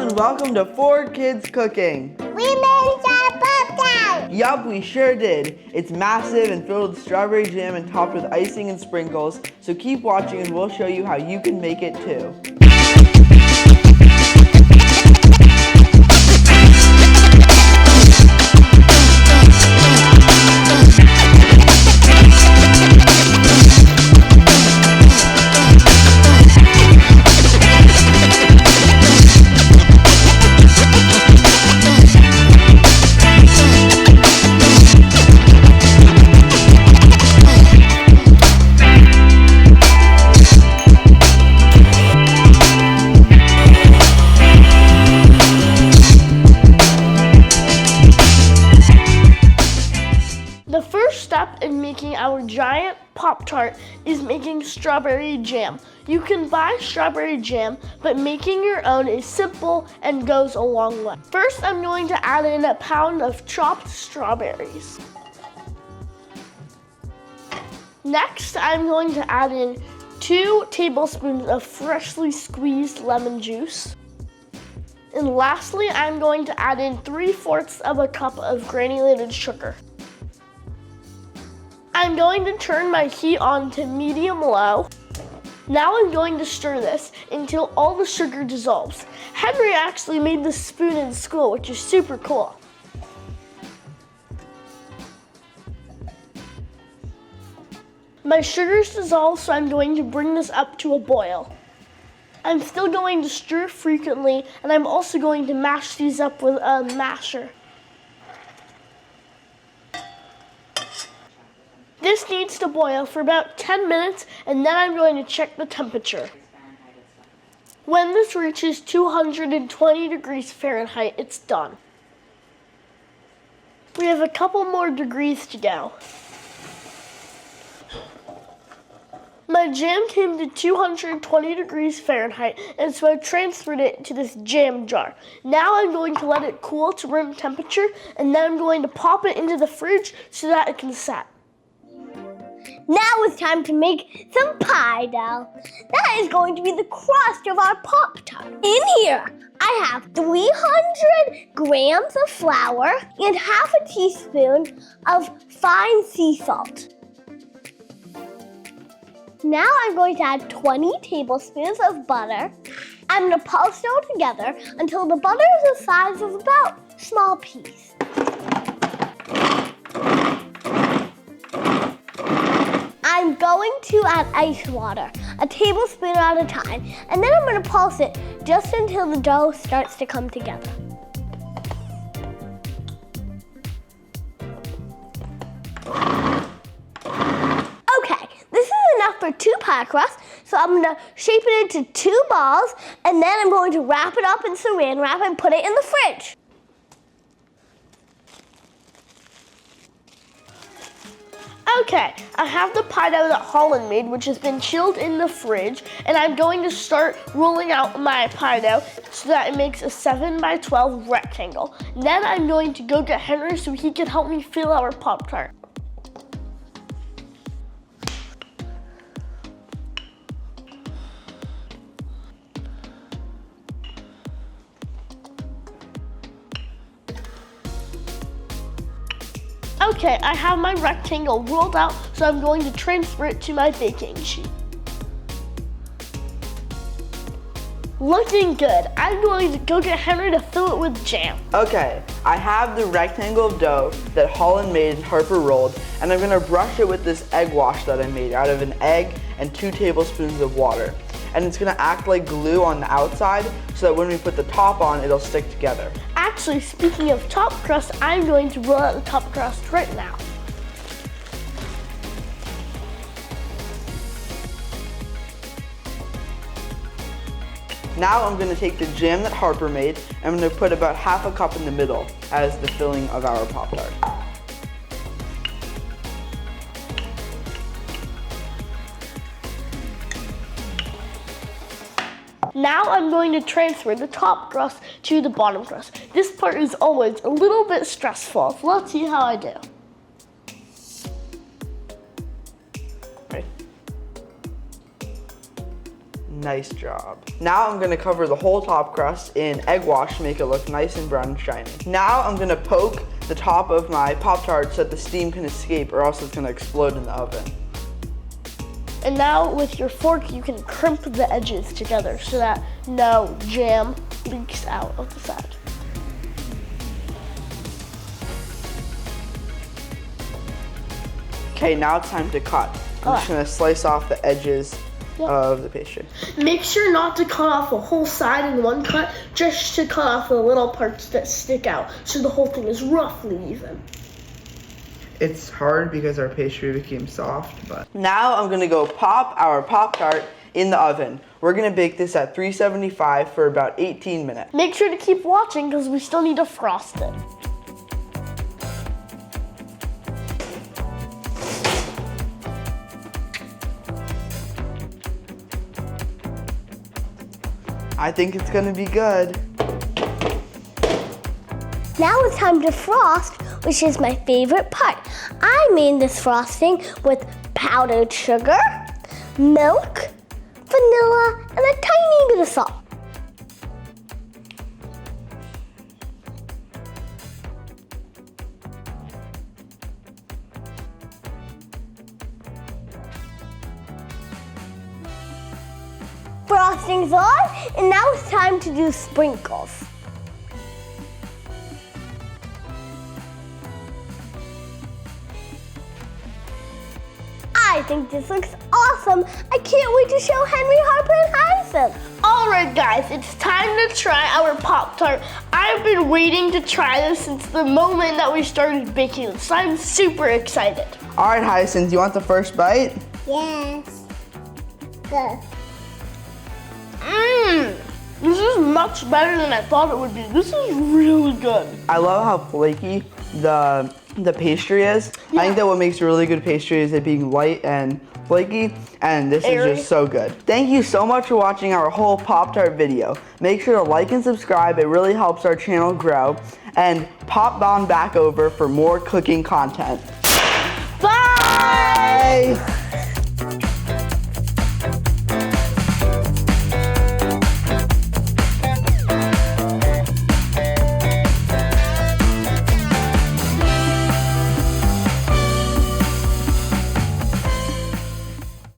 and welcome to 4 Kids Cooking. We made a pop-tart! Yup, we sure did. It's massive and filled with strawberry jam and topped with icing and sprinkles, so keep watching and we'll show you how you can make it too. The first step in making our giant Pop-Tart is making strawberry jam. You can buy strawberry jam, but making your own is simple and goes a long way. First, I'm going to add in a pound of chopped strawberries. Next, I'm going to add in 2 tablespoons of freshly squeezed lemon juice. And lastly, I'm going to add in 3/4 of a cup of granulated sugar. I'm going to turn my heat on to medium-low. Now I'm going to stir this until all the sugar dissolves. Henry actually made this spoon in school, which is super cool. My sugar's dissolved, so I'm going to bring this up to a boil. I'm still going to stir frequently, and I'm also going to mash these up with a masher. This needs to boil for about 10 minutes, and then I'm going to check the temperature. When this reaches 220 degrees Fahrenheit, it's done. We have a couple more degrees to go. My jam came to 220 degrees Fahrenheit, and so I transferred it to this jam jar. Now I'm going to let it cool to room temperature, and then I'm going to pop it into the fridge so that it can set. Now it's time to make some pie dough. That is going to be the crust of our Pop-Tart. In here, I have 300 grams of flour and half a teaspoon of fine sea salt. Now I'm going to add 20 tablespoons of butter. I'm going to pulse it all together until the butter is the size of about small peas. I'm going to add ice water, a tablespoon at a time, and then I'm going to pulse it just until the dough starts to come together. Okay, this is enough for 2 pie crusts, so I'm going to shape it into 2 balls, and then I'm going to wrap it up in saran wrap and put it in the fridge. Okay, I have the pie dough that Holland made, which has been chilled in the fridge, and I'm going to start rolling out my pie dough so that it makes a 7 by 12 rectangle. Then I'm going to go get Henry so he can help me fill our Pop-Tart. Okay, I have my rectangle rolled out, so I'm going to transfer it to my baking sheet. Looking good. I'm going to go get Henry to fill it with jam. Okay, I have the rectangle of dough that Holland made and Harper rolled, and I'm gonna brush it with this egg wash that I made out of an egg and 2 tablespoons of water. And it's gonna act like glue on the outside so that when we put the top on, it'll stick together. Actually, speaking of top crust, I'm going to roll out the top crust right now. Now I'm gonna take the jam that Harper made, and I'm gonna put about half a cup in the middle as the filling of our Pop-Tart. Now I'm going to transfer the top crust to the bottom crust. This part is always a little bit stressful, so let's see how I do. Nice job. Now I'm gonna cover the whole top crust in egg wash to make it look nice and brown and shiny. Now I'm gonna poke the top of my Pop-Tart so that the steam can escape or else it's gonna explode in the oven. And now with your fork, you can crimp the edges together so that no jam leaks out of the side. Okay, now it's time to cut. I'm just gonna slice off the edges of the pastry. Make sure not to cut off the whole side in one cut, just to cut off the little parts that stick out so the whole thing is roughly even. It's hard because our pastry became soft, but. Now I'm gonna go pop our Pop-Tart in the oven. We're gonna bake this at 375 for about 18 minutes. Make sure to keep watching because we still need to frost it. I think it's gonna be good. Now it's time to frost, which is my favorite part. I made this frosting with powdered sugar, milk, vanilla, and a tiny bit of salt. Frosting's on, and now it's time to do sprinkles. I think this looks awesome. I can't wait to show Henry, Harper, and Hyacinth. All right, guys, it's time to try our Pop-Tart. I've been waiting to try this since the moment that we started baking this, so I'm super excited. All right, Hyacinth, you want the first bite? Yes. Good. This is much better than I thought it would be. This is really good. I love how flaky the pastry is. I think that what makes a really good pastry is it being light and flaky, and this Airy. is just so good. Thank you so much for watching our whole Pop-Tart video. Make sure to like and subscribe. It really helps our channel grow. And pop on back over for more cooking content. Bye! Bye.